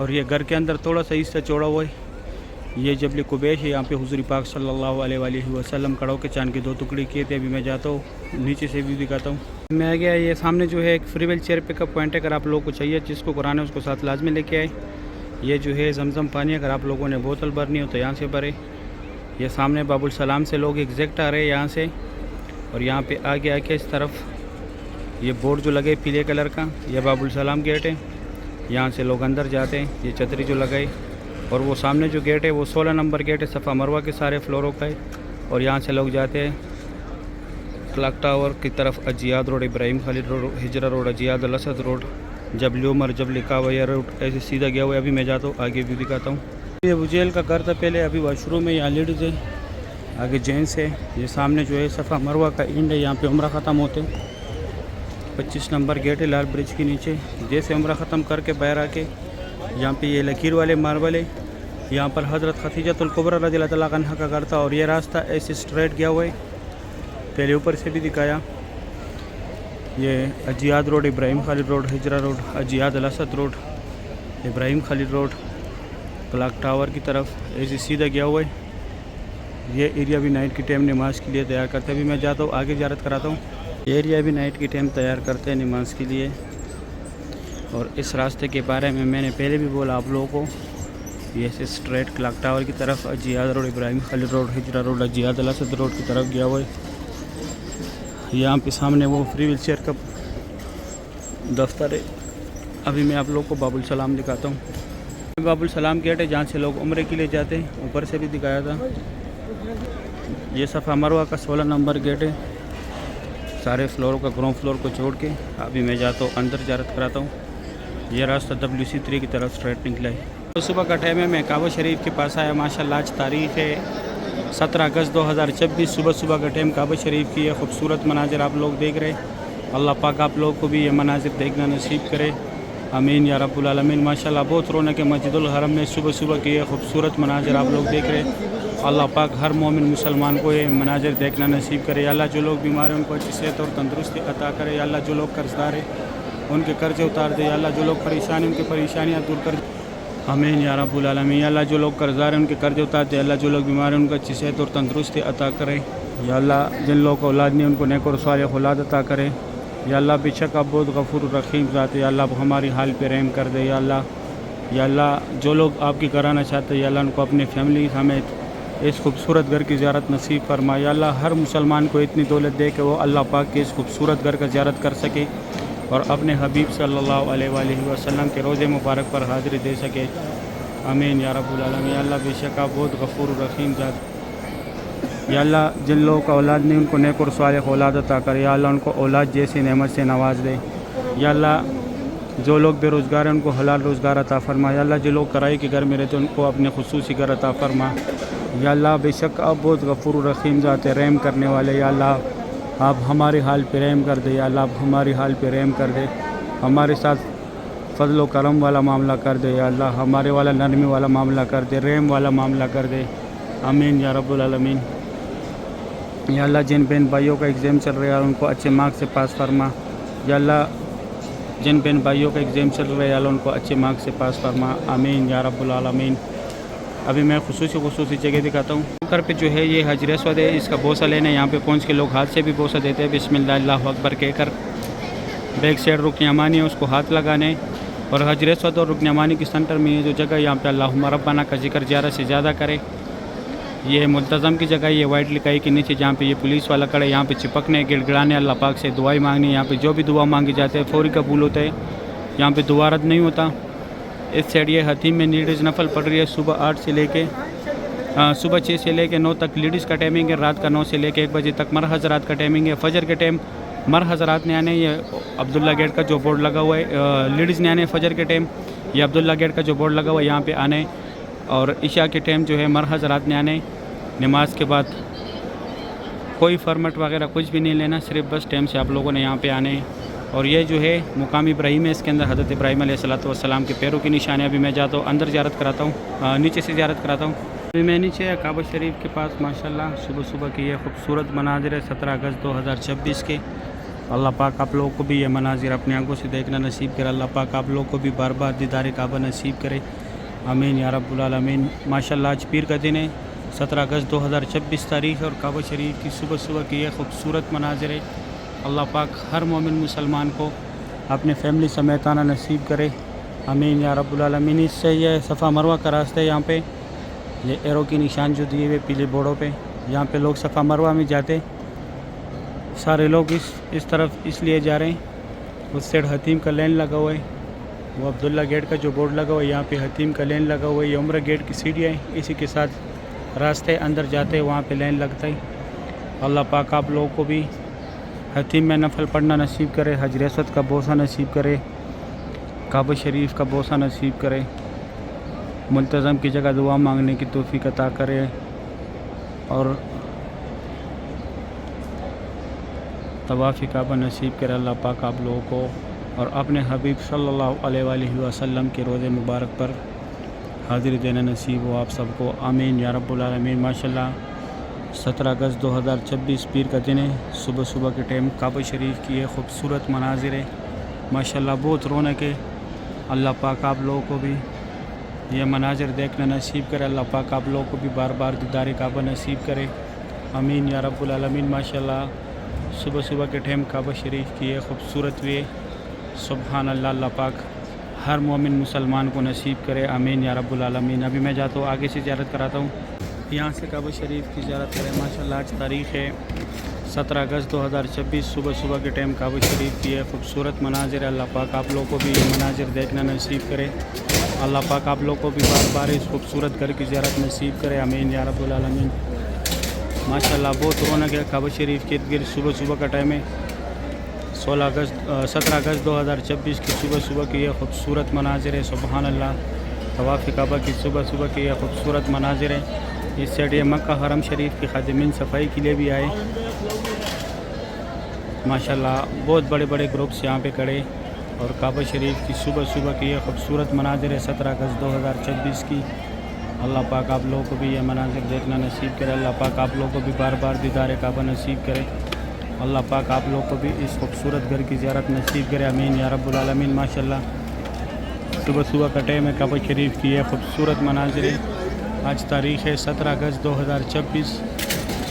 اور یہ گھر کے اندر تھوڑا سا حصہ چوڑا ہوا ہے. یہ جبل قبیش ہے. یہاں پہ حضور پاک صلی اللہ علیہ وآلہ وسلم کھڑا ہو کے چاند کے 2 ٹکڑے کیے تھے. ابھی میں جاتا ہوں نیچے سے بھی دکھاتا ہوں. میں آ گیا. یہ سامنے جو ہے ایک فری ویل چیئر پک اپ پوائنٹ ہے. اگر آپ لوگوں کو چاہیے جس کو قرآن ہے اس کو ساتھ لازمی لے کے آئے. یہ جو ہے زمزم پانی. اگر آپ لوگوں نے بوتل بھرنی ہو تو یہاں سے بھرے. یہ سامنے باب السلام سے لوگ ایگزیکٹ آ رہے ہیں یہاں سے. اور یہاں پہ آگے آ کے اس طرف یہ بورڈ جو لگے پیلے کلر کا, یہ باب السلام گیٹ ہے. یہاں سے لوگ اندر جاتے ہیں. یہ چھتری جو لگائی, اور وہ سامنے جو گیٹ ہے وہ 16 نمبر گیٹ ہے. صفا مروہ کے سارے فلوروں کا ہے. اور یہاں سے لوگ جاتے ہیں کلاک ٹاور کی طرف. اجیاد روڈ, ابراہیم خالد روڈ, ہجرہ روڈ, اجیاد الاسد روڈ, جبل عمر, جبل کاویہ روڈ, ایسے سیدھا گیا ہوا ہے. ابھی میں جاتا ہوں آگے بھی دکھاتا ہوں. یہ بجیل کا گھر تھا پہلے. ابھی واش روم ہے. یہاں لیڈیز ہے, آگے جینٹس ہے. یہ سامنے جو ہے صفا مروہ کا اینڈ ہے. یہاں پہ عمرہ ختم ہوتے. 25 نمبر گیٹ ہے لال برج کے نیچے. جیسے عمرہ ختم کر کے باہر آ کے یہاں پہ یہ لکیر والے ماربل ہے. یہاں پر حضرت خدیجۃ الکبریٰ رضی اللہ تعالیٰ عنہا کا گھر تھا. اور یہ راستہ ایسے اسٹریٹ گیا ہوا ہے. پہلے اوپر سے بھی دکھایا. یہ اجیاد روڈ, ابراہیم خالد روڈ, ہجرہ روڈ, اجیاد الاسد روڈ, ابراہیم خالد روڈ, کلاک ٹاور کی طرف ایسے سیدھا گیا ہوا ہے. یہ ایریا بھی نائٹ کی ٹائم نماز کے لیے تیار کرتے ہیں. ابھی میں جاتا ہوں آگے زیارت کراتا ہوں. یہ ایریا بھی نائٹ کی ٹائم تیار کرتے ہیں نماز کے لیے. اور اس راستے کے بارے میں نے پہلے بھی بولا آپ لوگوں کو. یہ سے اسٹریٹ کلاک ٹاور کی طرف اجیاد روڈ, ابراہیم خالد روڈ, ہجرہ روڈ, اجیاد الاسد روڈ کی طرف گیا ہوا ہے. یہاں پہ سامنے وہ فری ویل چیئر کا دفتر ہے. ابھی میں آپ لوگوں کو باب السلام دکھاتا ہوں. باب السلام گیٹ ہے جہاں سے لوگ عمرے کے لیے جاتے ہیں. اوپر سے بھی دکھایا تھا. یہ صفا مروہ کا 16 نمبر گیٹ ہے. سارے فلوروں کا گراؤنڈ فلور کو چھوڑ کے ابھی میں جاتا ہوں اندر زیارت کراتا ہوں. یہ راستہ WC3 کی طرف اسٹریٹ نکلا ہے. صبح کا ٹائم ہے. میں کعبہ شریف کے پاس آیا. ماشاءاللہ آج تاریخ ہے 17 اگست 2026. صبح کا ٹائم کعبہ شریف کی یہ خوبصورت مناظر آپ لوگ دیکھ رہے. اللہ پاک آپ لوگ کو بھی یہ مناظر دیکھنا نصیب کرے. آمین یا رب العالمین. ماشاءاللہ بہت رونق ہے مسجد الحرم میں. صبح کی یہ خوبصورت مناظر آپ لوگ دیکھ رہے. اللہ پاک ہر مومن مسلمان کو یہ مناظر دیکھنا نصیب کرے. یا اللہ جو لوگ بیمار ہیں ان کو اچھی صحت اور تندرستی عطا کرے. یا اللہ جو لوگ قرض دار ہیں ان کے قرض اتار دے. یا اللہ جو لوگ پریشان ہیں ان کی پریشانیاں دور کر دے. آمین یا رب العالمین. یا اللہ جو لوگ قرض دار ہیں ان کے قرض اتار دے. اللہ جو لوگ بیمار ہیں ان کو اچھی صحت اور تندرستی عطا کرے. یا اللہ جن لوگوں کو اولاد نہیں ان کو نیک اور صالح اولاد عطا کرے. یا اللہ بے شک آپ بہت غفور الرحیم ذات ہے. یا اللہ ہماری حال پہ رحم کر دے. یا اللہ جو لوگ آپ کی کرانا چاہتے ہیں یا اللہ ان کو اپنے فیملی سمیت اس خوبصورت گھر کی زیارت نصیب فرما. یا اللہ ہر مسلمان کو اتنی دولت دے کہ وہ اللہ پاک کے اس خوبصورت گھر کا زیارت کر سکے اور اپنے حبیب صلی اللہ علیہ وآلہ وسلم کے روضے مبارک پر حاضری دے سکے. آمین یا رب العالمین. یا اللہ بے شک آپ بہت غفور الرحیم ذات. یا اللہ جن لوگوں کا اولاد نہیں ان کو نیک اور صالح اولاد عطا کرے. یا اللہ ان کو اولاد جیسی نعمت سے نواز دے. یا اللہ جو لوگ بے روزگار ہیں ان کو حلال روزگار عطا فرما. یا اللہ جو لوگ کرائے کے گھر میں رہتے ہیں ان کو اپنے خصوصی گھر عطا فرما. یا اللہ بے شک آپ بہت غفور الرحیم ذات ہے, رحم کرنے والے. یا اللہ آپ ہمارے حال پہ رحم کر دے. یا اللہ آپ ہماری حال پہ رحم کر دے. ہمارے ساتھ فضل و کرم والا معاملہ کر دے. یا اللہ ہمارے والا نرمی والا معاملہ کر دے, رحم والا معاملہ کر دے. آمین یا رب العالمین. یا اللہ جن بہن بھائیوں کا ایگزام چل رہا ہے ان کو اچھے مارکس سے پاس فرما. یا اللہ جن بہن بھائیوں کا ایگزام چل رہا ہے اللہ ان کو اچھے مارکس سے پاس فرما. آمین یا رب العالمین. ابھی میں خصوصی جگہ دکھاتا ہوں. گھر پہ جو ہے یہ حجر اسود ہے. اس کا بوسہ لینے یہاں پہ پہنچ کے لوگ ہاتھ سے بھی بوسہ دیتے ہیں. بسم اللہ اللہ اکبر کہہ کر. بیک سائڈ رکن یمانی ہے اس کو ہاتھ لگانے. اور حجر اسود اور رکن یمانی کے سینٹر میں یہ جو جگہ یہاں پہ اللہم ربنا کا ذکر زیادہ سے زیادہ کرے. یہ ملتظم کی جگہ. یہ وائٹ لکائی کے نیچے جہاں پہ یہ پولیس والا کڑے یہاں پہ چپکنے گڑ گڑانے اللہ پاک سے دعائیں مانگنی. یہاں پہ جو بھی دعا مانگی جاتے ہیں فوری قبول ہوتے ہیں. یہاں پہ دعا رد نہیں ہوتا. اس سائڈ یہ حتیم میں لیڈیز نفل پڑھ رہی ہے. صبح 6 سے لے کے 9 تک لیڈیز کا ٹائمنگ ہے. رات کا 9 سے لے کے 1 بجے تک مرد حضرات کا ٹائمنگ ہے. فجر کے ٹائم مرد حضرات نے آنے. یہ عبداللہ گیٹ کا جو بورڈ لگا ہوا ہے لیڈیز نے آنے فجر کے ٹائم. یہ عبداللہ گیٹ کا جو بورڈ لگا ہوا ہے یہاں پہ آنے. اور عشاء کے ٹائم جو ہے مرد حضرات نے آنے. نماز کے بعد کوئی فرمٹ وغیرہ کچھ بھی نہیں لینا, صرف بس ٹائم سے آپ لوگوں نے یہاں پہ آنے. اور یہ جو ہے مقام ابراہیم ہے. اس کے اندر حضرت ابراہیم علیہ السلام کے پیروں کی نشانی. ابھی میں جاتا ہوں اندر زیارت کراتا ہوں, نیچے سے زیارت کراتا ہوں. ابھی میں نیچے کعبہ شریف کے پاس. ماشاءاللہ صبح کی یہ خوبصورت مناظر ہے 17 اگست 2026 کے. اللہ پاک آپ لوگوں کو بھی یہ مناظر اپنی آنکھوں سے دیکھنا نصیب کرے. اللہ پاک آپ لوگوں کو بھی بار بار دیدار کعبہ نصیب کرے. آمین یا رب العالمین. ماشاءاللہ آج پیر کا دن ہے 17 اگست 2026 تاریخ اور کعبہ شریف کی صبح صبح کی یہ خوبصورت مناظر ہے. اللہ پاک ہر مومن مسلمان کو اپنے فیملی سمیت آنا نصیب کرے. آمین یا رب العالمین. اس سے یہ صفا مروہ کا راستہ ہے. یہاں پہ یہ ایرو کی نشان جو دیے ہوئے پیلے بورڈوں پہ, یہاں پہ لوگ صفا مروہ میں جاتے. سارے لوگ اس طرف اس لیے جا رہے ہیں. اس سائڈ حتیم کا لین لگا ہوا ہے. وہ عبداللہ گیٹ کا جو بورڈ لگا ہوا ہے, یہاں پہ حتیم کا لین لگا ہوا ہے. یہ عمرہ گیٹ کی سیڑھیاں ہیں, اسی کے ساتھ راستے اندر جاتے وہاں پہ لین لگتا ہے. اللہ پاک آپ لوگوں کو بھی حتیم میں نفل پڑھنا نصیب کرے, حجر اسود کا بوسہ نصیب کرے, کعبہ شریف کا بوسہ نصیب کرے, ملتزم کی جگہ دعا مانگنے کی توفیق عطا کرے, اور طواف کعبہ نصیب کرے. اللہ پاک آپ لوگوں کو اور اپنے حبیب صلی اللہ علیہ وآلہ وسلم کے روزے مبارک پر حاضری دینا نصیب ہو آپ سب کو. آمین یا رب العالمین. ماشاءاللہ 17 اگست 2026 پیر کا دن ہے. صبح صبح کے ٹائم کعبہ شریف کی یہ خوبصورت مناظر ہے. ماشاءاللہ بہت رونق ہے. اللہ پاک آپ لوگوں کو بھی یہ مناظر دیکھنا نصیب کرے. اللہ پاک آپ لوگوں کو بھی بار بار دیدار کعبہ نصیب کرے. آمین یا رب العالمین. ماشاءاللہ صبح صبح کے ٹائم کعبہ شریف کی یہ خوبصورت بھی ہے. سبحان اللہ. اللہ پاک ہر مومن مسلمان کو نصیب کرے. آمین یا رب العالمین. ابھی میں جاتا ہوں, آگے سے زیارت کراتا ہوں. یہاں سے کعبہ شریف کی زیارت کریں. ماشاءاللہ آج تاریخ ہے 17 اگست 2026. صبح صبح کے ٹائم کعبہ شریف کی یہ خوبصورت مناظر ہے. اللہ پاک آپ لوگوں کو بھی یہ مناظر دیکھنا نصیب کرے. اللہ پاک آپ لوگوں کو بھی بار بار اس خوبصورت گھر کی زیارت نصیب کرے. آمین یا رب العالمین. ماشاءاللہ بہت رونق ہے کعبہ شریف کے ارد گرد. صبح صبح کا ٹائم ہے 17 اگست 2026 کی صبح صبح کی یہ خوبصورت مناظر ہے. سبحان اللہ. طواف کعبہ کی صبح صبح کی یہ خوبصورت مناظر ہے. اس سائڈ یہ مکہ حرم شریف کی خادمین صفائی کے لیے بھی آئے. ماشاءاللہ بہت بڑے بڑے گروپس یہاں پہ کھڑے, اور کعبہ شریف کی صبح صبح کی یہ خوبصورت مناظر ہے 17 اگست 2026 کی. اللہ پاک آپ لوگوں کو بھی یہ مناظر دیکھنا نصیب کرے. اللہ پاک آپ لوگوں کو بھی بار بار دیدار کعبہ نصیب کرے. اللہ پاک آپ لوگوں کو بھی اس خوبصورت گھر کی زیارت نصیب کرے. آمین یا رب العالمین. ماشاءاللہ صبح صبح کا ٹائم ہے کعبہ شریف کی یہ خوبصورت مناظر ہے. آج تاریخ ہے 17 اگست 2026.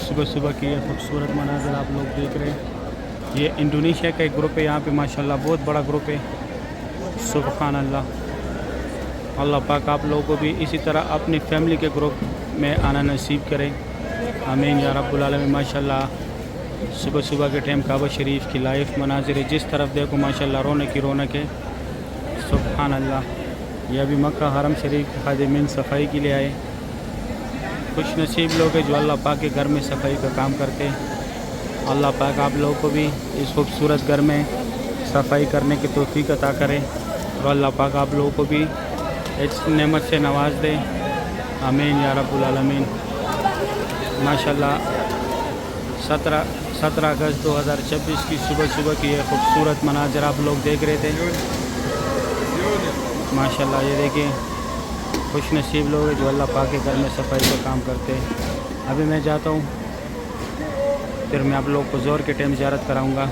صبح صبح کی یہ خوبصورت مناظر آپ لوگ دیکھ رہے ہیں. یہ انڈونیشیا کا ایک گروپ ہے یہاں پہ. ماشاءاللہ بہت بڑا گروپ ہے. سبحان اللہ. اللہ پاک آپ لوگوں کو بھی اسی طرح اپنی فیملی کے گروپ میں آنا نصیب کرے. آمین یا رب العالمین. ماشاءاللہ صبح صبح کے ٹائم کعبہ شریف کی لائف مناظر ہے. جس طرف دیکھو ماشاءاللہ رونق کی رونق ہے. سبحان اللہ. یہ ابھی مکہ حرم شریف کے خادمین صفائی کے لیے آئے. خوش نصیب لوگ ہیں جو اللہ پاک کے گھر میں صفائی کا کام کرتے. اللہ پاک آپ لوگوں کو بھی اس خوبصورت گھر میں صفائی کرنے کی توفیق عطا کرے, اور اللہ پاک آپ لوگوں کو بھی اس نعمت سے نواز دے. آمین یا رب العالمین. ماشاءاللہ 17 اگست 2026 کی صبح صبح کی یہ خوبصورت مناظر آپ لوگ دیکھ رہے تھے. ماشاءاللہ یہ دیکھیں خوش نصیب لوگ ہیں جو اللہ پاک کے گھر میں صفائی کا کام کرتے. ابھی میں جاتا ہوں, پھر میں آپ لوگ کو زور کے ٹائم زیارت کراؤں گا.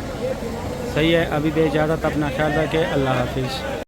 صحیح ہے, ابھی دے اجازت. اپنا خیال رکھے. اللہ حافظ.